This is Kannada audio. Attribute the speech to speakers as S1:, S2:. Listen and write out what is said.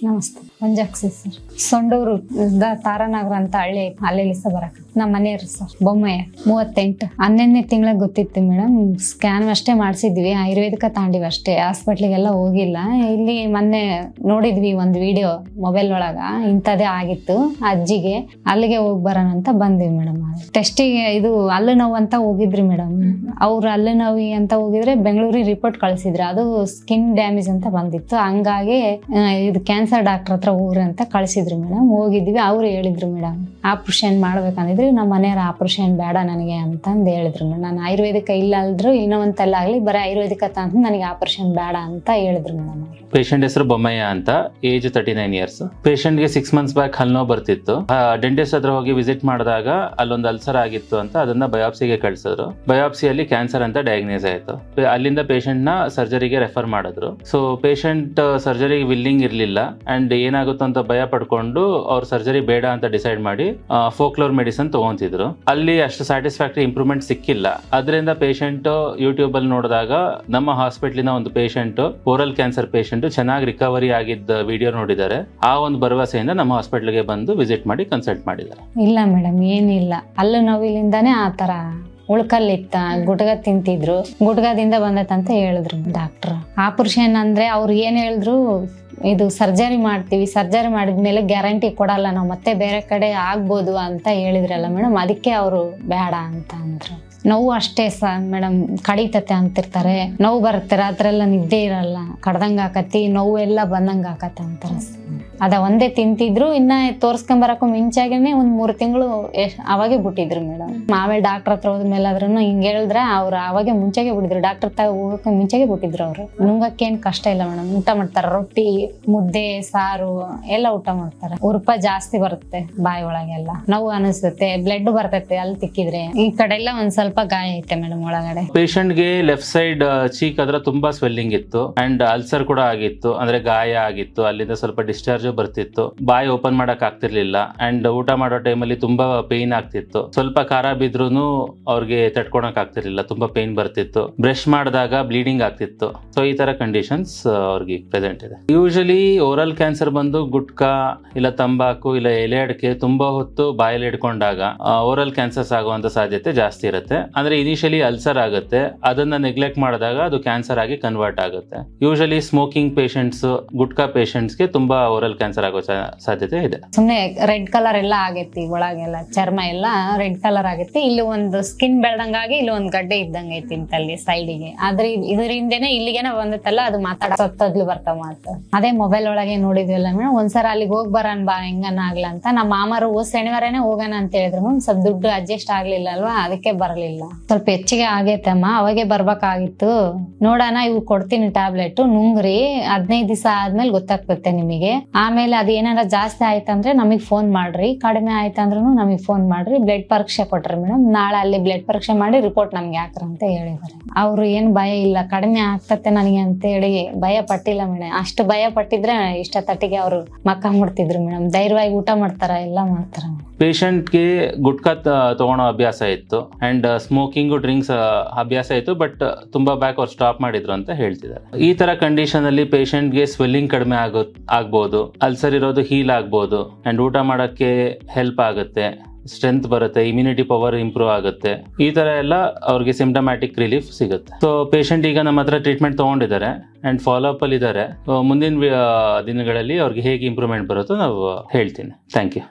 S1: ನಮಸ್ತೆ. ಮಂಜಾಕ್ಷಿ ಸರ್, ಸೊಂಡೂರು ತಾರಾನಗರ ಅಂತ ಹಳ್ಳಿ ಐತೆ, ಅಲ್ಲಿ ಬರಕ ನಮ್ಮ ಮನೆಯವ್ರು ಸರ್. ಬೊಮ್ಮಯ್ಯ 38 11ನೇ ತಿಂಗಳಿಗೆ ಗೊತ್ತಿತ್ತು ಮೇಡಮ್. ಸ್ಕ್ಯಾನ್ ಅಷ್ಟೇ ಮಾಡಿಸಿದ್ವಿ, ಆಯುರ್ವೇದಿಕ ತಾಂಡಿವಿ ಅಷ್ಟೇ, ಹಾಸ್ಪಿಟ್ಲಿಗೆಲ್ಲ ಹೋಗಿಲ್ಲ. ಇಲ್ಲಿ ಮೊನ್ನೆ ನೋಡಿದ್ವಿ ಒಂದು ವಿಡಿಯೋ ಮೊಬೈಲ್ ಒಳಗ, ಇಂಥದೇ ಆಗಿತ್ತು ಅಜ್ಜಿಗೆ, ಅಲ್ಲಿಗೆ ಹೋಗಿ ಬರೋಣ ಅಂತ ಬಂದ್ವಿ ಮೇಡಮ್. ಟೆಸ್ಟಿಗೆ ಇದು ಹಲ್ಲು ನೋವು ಅಂತ ಹೋಗಿದ್ರಿ ಮೇಡಮ್. ಅವ್ರು ಹಲ್ಲು ನೋವು ಅಂತ ಹೋಗಿದ್ರೆ ಬೆಂಗಳೂರಿಗೆ ರಿಪೋರ್ಟ್ ಕಳಿಸಿದ್ರು, ಅದು ಸ್ಕಿನ್ ಡ್ಯಾಮೇಜ್ ಅಂತ ಬಂದಿತ್ತು. ಹಂಗಾಗಿ ಇದು ಕ್ಯಾನ್ಸರ್ ಡಾಕ್ಟರ್ ಹತ್ರ ಹೋಗ್ರಿ ಅಂತ ಕಳಿಸಿದ್ರು ಮೇಡಮ್. ಹೋಗಿದ್ವಿ, ಅವ್ರು ಹೇಳಿದ್ರು ಮೇಡಮ್ ಆಪರೇಷನ್ ಮಾಡ್ಬೇಕಂದಿದ್ರು. ನಮ್ಮ ಮನೆಯವ್ರ ಆಪರೇಷನ್ ಬೇಡ ನನಗೆ ಅಂತಂದು ಹೇಳಿದ್ರು ಮೇಡಮ್. ನಾನು ಆಯುರ್ವೇದಿಕ ಇಲ್ಲ ಅಲ್ದ್ರು ಇನ್ನೂ ಒಂತೆಲ್ಲ ಆಗ್ಲಿ, ಬರೀ ಆಯುರ್ವೇದಿಕ ಅಂತ ನನಗೆ ಆಪರೇಷನ್ ಬೇಡ ಅಂತ ಹೇಳಿದ್ರು ಮೇಡಮ್.
S2: ಪೇಷಂಟ್ ಹೆಸರು ಬೊಮ್ಮಯ್ಯ ಅಂತ, ಏಜ್ 39 ಇಯರ್ಸ್. ಪೇಷಂಟ್ ಗೆ 6 ಮಂತ್ಸ್ ಬ್ಯಾಕ್ ಹಲ್ಲು ನೋವು ಬರ್ತಿತ್ತು. ಡೆಂಟಿಸ್ಟ್ ಹತ್ರ ಹೋಗಿ ವಿಸಿಟ್ ಮಾಡಿದಾಗ ಅಲ್ಲೊಂದು ಅಲ್ಸರ್ ಆಗಿತ್ತು ಅಂತ ಅದನ್ನ ಬಯಾಪ್ಸಿಗೆ ಕಳಿಸಿದ್ರು. ಬಯಾಪ್ಸಿಯಲ್ಲಿ ಕ್ಯಾನ್ಸರ್ ಅಂತ ಡಯಾಗ್ನೋಸ್ ಆಯ್ತು. ಅಲ್ಲಿಂದ ಪೇಷಂಟ್ ನ ಸರ್ಜರಿಗೆ ರೆಫರ್ ಮಾಡಿದ್ರು. ಸೊ ಪೇಷಂಟ್ ಸರ್ಜರಿಗೆ ವಿಲ್ಲಿಂಗ್ ಇರ್ಲಿಲ್ಲ ಅಂಡ್ ಏನಾಗುತ್ತೋ ಅಂತ ಭಯ ಪಡ್ಕೊಂಡು ಅವ್ರ ಸರ್ಜರಿ ಬೇಡ ಅಂತ ಡಿಸೈಡ್ ಮಾಡಿ ಫೋಕ್ಲೋರ್ ಮೆಡಿಸಿನ್ ತಗೊಂತಿದ್ರು. ಅಲ್ಲಿ ಅಷ್ಟು ಸ್ಯಾಟಿಸ್ಫ್ಯಾಕ್ಟರಿ ಇಂಪ್ರೂವ್ಮೆಂಟ್ ಸಿಕ್ಕಿಲ್ಲ. ಅದರಿಂದ ಪೇಷಂಟ್ ಯೂಟ್ಯೂಬ್ ಅಲ್ಲಿ ನೋಡಿದಾಗ ನಮ್ಮ ಹಾಸ್ಪಿಟ್ಲಿನ ಒಂದು ಪೇಷಂಟ್ ಓರಲ್ ಕ್ಯಾನ್ಸರ್ ಪೇಷಂಟ್ ಚೆನ್ನಾಗಿ ರಿಕವರಿ ಆಗಿದ್ದ ವಿಡಿಯೋ ನೋಡಿದ್ದಾರೆ. ಆ ಒಂದು ಭರವಸೆಯಿಂದ ನಮ್ಮ ಹಾಸ್ಪಿಟ್ಲಿಗೆ ಬಂದು ವಿಸಿಟ್ ಮಾಡಿ ಕನ್ಸಲ್ಟ್ ಮಾಡಿದ್ದಾರೆ.
S1: ಇಲ್ಲ ಮೇಡಮ್, ಏನಿಲ್ಲ, ಹಲ್ಲು ನೋವಿಲಿಂದಾನೇ ಆ ತರ ಉಳ್ಕಲ್ಲಿತ್ತ, ಗುಟ್ಗ ತಿಂತಿದ್ರು, ಗುಟ್ಗದಿಂದ ಬಂದತ್ತಂತ ಹೇಳಿದ್ರು ಡಾಕ್ಟರ್. ಆಪರೇಷನ್ ಅಂದ್ರೆ ಅವ್ರು ಏನ್ ಹೇಳಿದ್ರು, ಇದು ಸರ್ಜರಿ ಮಾಡ್ತೀವಿ, ಸರ್ಜರಿ ಮಾಡಿದ್ಮೇಲೆ ಗ್ಯಾರಂಟಿ ಕೊಡಲ್ಲ ನಾವು, ಮತ್ತೆ ಬೇರೆ ಕಡೆ ಆಗ್ಬೋದು ಅಂತ ಹೇಳಿದ್ರಲ್ಲ ಮೇಡಮ್. ಅದಕ್ಕೆ ಅವರು ಬೇಡ ಅಂತ ಅಂದ್ರು. ನೋವು ಅಷ್ಟೇ ಮೇಡಮ್, ಕಡಿತತೆ ಅಂತಿರ್ತಾರೆ, ನೋವು ಬರುತ್ತೆ, ರಾತ್ರೆಲ್ಲ ನಿದ್ದೆ ಇರಲ್ಲ, ಕಡ್ದಂಗ ಆಕತಿ, ನೋವು ಎಲ್ಲ ಬಂದಂಗ ಆಕತ್ತೆ ಅಂತಾರ. ಅದ ಒಂದೇ ತಿಂತಿದ್ರು. ಇನ್ನ ತೋರ್ಸ್ಕೊಂಬರಕ್ಕೂ ಮುಂಚಾಗೇನೆ ಒಂದ್ 3 ತಿಂಗಳು ಅವಾಗೆ ಬಿಟ್ಟಿದ್ರು ಮೇಡಮ್. ಆಮೇಲೆ ಡಾಕ್ಟರ್ ಹತ್ರ ಹೋದ್ಮೇಲೆ ಆದ್ರೂ ಹಿಂಗ್ ಹೇಳಿದ್ರೆ ಅವ್ರು ಅವಾಗೆ ಮುಂಚೆಗೆ ಬಿಟ್ಟಿದ್ರು. ಡಾಕ್ಟರ್ ತಾವ ಹೋಗಕ್ಕೆ ಮುಂಚೆಗೆ ಬಿಟ್ಟಿದ್ರು. ಅವ್ರು ನುಂಗಕ್ಕೇನ್ ಕಷ್ಟ ಇಲ್ಲ ಮೇಡಮ್, ಊಟ ಮಾಡ್ತಾರ, ರೊಟ್ಟಿ, ಮುದ್ದೆ, ಸಾರು ಎಲ್ಲ ಊಟ ಮಾಡ್ತಾರೆ. ಉರುಪ ಜಾಸ್ತಿ ಬರುತ್ತೆ ಬಾಯಿ ಒಳಗೆಲ್ಲ, ನೋವು ಅನಿಸುತ್ತೆ, ಬ್ಲಡ್ ಬರ್ತೈತೆ ಅಲ್ಲಿ ತಿಕ್ಕಿದ್ರೆ. ಈ ಕಡೆ ಎಲ್ಲ ಒಂದ್ ಸ್ವಲ್ಪ ಗಾಯ ಐತೆ ಮೇಡಮ್ ಒಳಗಡೆ.
S2: ಪೇಷಂಟ್ ಗೆ ಲೆಫ್ಟ್ ಸೈಡ್ ಚೀಕ್ ಅದ್ರ ತುಂಬಾ ಸ್ವೆಲ್ಲಿಂಗ್ ಇತ್ತು ಅಂಡ್ ಅಲ್ಸರ್ ಕೂಡ ಆಗಿತ್ತು, ಅಂದ್ರೆ ಗಾಯ ಆಗಿತ್ತು. ಅಲ್ಲಿಂದ ಸ್ವಲ್ಪ ಡಿಸ್ಚಾರ್ಜ್ ಬರ್ತಿತ್ತು. ಬಾಯಿ ಓಪನ್ ಮಾಡಕ್ ಆಗ್ತಿರ್ಲಿಲ್ಲ ಅಂಡ್ ಊಟ ಮಾಡೋ ಟೈಮಲ್ಲಿ ತುಂಬಾ ಪೇನ್ ಆಗ್ತಿತ್ತು. ಸ್ವಲ್ಪ ಖಾರ ಬಿದ್ರೂ ಅವ್ರಿಗೆ ತಡ್ಕೊಳಕ್ ಆಗ್ತಿರ್ಲಿಲ್ಲ, ತುಂಬಾ ಪೇನ್ ಬರ್ತಿತ್ತು. ಬ್ರಷ್ ಮಾಡಿದಾಗ ಬ್ಲೀಡಿಂಗ್ ಆಗ್ತಿತ್ತು. ಸೊ ಈ ತರ ಕಂಡೀಷನ್ಸ್ ಅವ್ರಿಗೆ ಪ್ರೆಸೆಂಟ್ ಇದೆ. ಯೂಶಲಿ ಓರಲ್ ಕ್ಯಾನ್ಸರ್ ಬಂದು ಗುಟ್ಕಾ ಇಲ್ಲ ತಂಬಾಕು ಇಲ್ಲ ಎಲೆ ಅಡಿಕೆ ತುಂಬಾ ಹೊತ್ತು ಬಾಯಲ್ಲಿ ಇಟ್ಕೊಂಡಾಗ ಓರಲ್ ಕ್ಯಾನ್ಸರ್ಸ್ ಆಗುವಂತ ಸಾಧ್ಯತೆ ಜಾಸ್ತಿ ಇರುತ್ತೆ. ಅಂದ್ರೆ ಇನಿಷಿಯಲಿ ಅಲ್ಸರ್ ಆಗುತ್ತೆ, ಅದನ್ನ ನೆಗ್ಲೆಕ್ಟ್ ಮಾಡಿದಾಗ ಅದು ಕ್ಯಾನ್ಸರ್ ಆಗಿ ಕನ್ವರ್ಟ್ ಆಗುತ್ತೆ. Usually smoking patients, gutka patients ಗೆ ತುಂಬಾ ಓರಲ್ ಕ್ಯಾನ್ಸರ್ ಆಗೋ ಸಾಧ್ಯತೆ ಇದೆ.
S1: ಸುಮ್ನೆ ರೆಡ್ ಕಲರ್ ಎಲ್ಲ ಆಗೈತಿ, ಒಳಗೆಲ್ಲ ಚರ್ಮ ಎಲ್ಲ ರೆಡ್ ಕಲರ್ ಆಗೈತಿ. ಇಲ್ಲಿ ಒಂದು ಸ್ಕಿನ್ ಬೆಳ್ದಂಗಾಗಿ ಇಲ್ಲಿ ಒಂದ್ ಗಡ್ಡೆ ಇದ್ದಂಗ ಐತಿ ಇಂತಲ್ಲಿ ಸೈಡಿಗೆ. ಆದ್ರೆ ಇದರಿಂದೇನೆ ಇಲ್ಲಿಗೆನ ಬಂದತ್ತಲ್ಲ, ಅದು ಮಾತಾಡೋದ್ಲು ಬರ್ತಾವ ಮಾತು. ಅದೇ ಮೊಬೈಲ್ ಒಳಗೆ ನೋಡಿದ್ವಲ್ಲ ಮೇಡಮ್, ಒಂದ್ಸಲ ಅಲ್ಲಿಗೆ ಹೋಗ್ ಬರೋಣ ಬಾ, ಹೆಂಗನ ಆಗ್ಲ ಅಂತ. ನಮ್ಮ ಮಾಮರು ಶನಿವಾರನೇ ಹೋಗೋಣ ಅಂತ ಹೇಳಿದ್ರು. ಸ್ವಲ್ಪ ದುಡ್ಡು ಅಡ್ಜಸ್ಟ್ ಆಗ್ಲಿಲ್ಲ ಅಲ್ವಾ, ಅದಕ್ಕೆ ಬರ್ಲಿಲ್ಲ. ಸ್ವಲ್ಪ ಹೆಚ್ಚಿಗೆ ಆಗೈತಮ್ಮ, ಅವಾಗೆ ಬರ್ಬೇಕಾಗಿತ್ತು. ನೋಡೋಣ, ಇವು ಕೊಡ್ತೀನಿ ಟ್ಯಾಬ್ಲೆಟ್, ನುಂಗ್ರಿ, 15 ದಿವಸ ಆದ್ಮೇಲೆ ಗೊತ್ತಾಗ್ತತೆ ನಿಮಗೆ. ಆಮೇಲೆ ಅದೇನಾರ ಜಾಸ್ತಿ ಆಯ್ತಂದ್ರೆ ನಮಗ್ ಫೋನ್ ಮಾಡ್ರಿ, ಕಡಿಮೆ ಆಯ್ತಂದ್ರೂ ನಮಗ್ ಫೋನ್ ಮಾಡ್ರಿ. ಬ್ಲಡ್ ಪರೀಕ್ಷೆ ಕೊಟ್ರಿ ಮೇಡಮ್, ನಾಳೆ ಅಲ್ಲಿ ಬ್ಲಡ್ ಪರೀಕ್ಷೆ ಮಾಡಿ ರಿಪೋರ್ಟ್ ನಮ್ಗೆ ಹಾಕ್ರ ಅಂತ ಹೇಳಿದಾರೆ. ಅವ್ರು ಏನ್ ಭಯ ಇಲ್ಲ, ಕಡಿಮೆ ಆಗ್ತತೆ ನನಗೆ ಅಂತ ಹೇಳಿ ಭಯ ಪಟ್ಟಿಲ್ಲ ಮೇಡಮ್. ಅಷ್ಟು ಭಯ ಪಟ್ಟಿದ್ರೆ ಇಷ್ಟ ತಟ್ಟಿಗೆ ಅವ್ರು ಮಕ್ಕ ಮುಡ್ತಿದ್ರು ಮೇಡಮ್. ಧೈರ್ಯವಾಗಿ ಊಟ ಮಾಡ್ತಾರ, ಎಲ್ಲ ಮಾಡ್ತಾರ.
S2: ಪೇಷಂಟ್ ಗೆ ಗುಟ್ಕಾ ತಗೊಳೋ ಅಭ್ಯಾಸ ಇತ್ತು ಅಂಡ್ ಸ್ಮೋಕಿಂಗ್ ಡ್ರಿಂಕ್ಸ್ ಅಭ್ಯಾಸ ಇತ್ತು, ಬಟ್ ತುಂಬಾ ಬ್ಯಾಕ್ ಅವ್ರು ಸ್ಟಾಪ್ ಮಾಡಿದ್ರು ಅಂತ ಹೇಳ್ತಿದ್ದಾರೆ. ಈ ತರ ಕಂಡೀಷನ್ ಅಲ್ಲಿ ಪೇಷಂಟ್ ಗೆ ಸ್ವೆಲ್ಲಿಂಗ್ ಕಡಿಮೆ ಆಗ್ಬೋದು, ಅಲ್ಸರ್ ಇರೋದು ಹೀಲ್ ಆಗ್ಬೋದು ಅಂಡ್ ಊಟ ಮಾಡಕ್ಕೆ ಹೆಲ್ಪ್ ಆಗುತ್ತೆ, ಸ್ಟ್ರೆಂತ್ ಬರುತ್ತೆ, ಇಮ್ಯುನಿಟಿ ಪವರ್ ಇಂಪ್ರೂವ್ ಆಗುತ್ತೆ. ಈ ತರ ಎಲ್ಲ ಅವ್ರಿಗೆ ಸಿಂಪ್ಟಮ್ಯಾಟಿಕ್ ರಿಲೀಫ್ ಸಿಗುತ್ತೆ. ಸೊ ಪೇಷಂಟ್ ಈಗ ನಮ್ಮ ಹತ್ರ ಟ್ರೀಟ್ಮೆಂಟ್ ತಗೊಂಡಿದ್ದಾರೆ ಅಂಡ್ ಫಾಲೋ ಅಪ್ ಅಲ್ಲಿ ಇದ್ದಾರೆ. ಮುಂದಿನ ದಿನಗಳಲ್ಲಿ ಅವ್ರಿಗೆ ಹೇಗೆ ಇಂಪ್ರೂವ್ಮೆಂಟ್ ಬರುತ್ತೋ ನಾವು ಹೇಳ್ತೀನಿ. Thank you.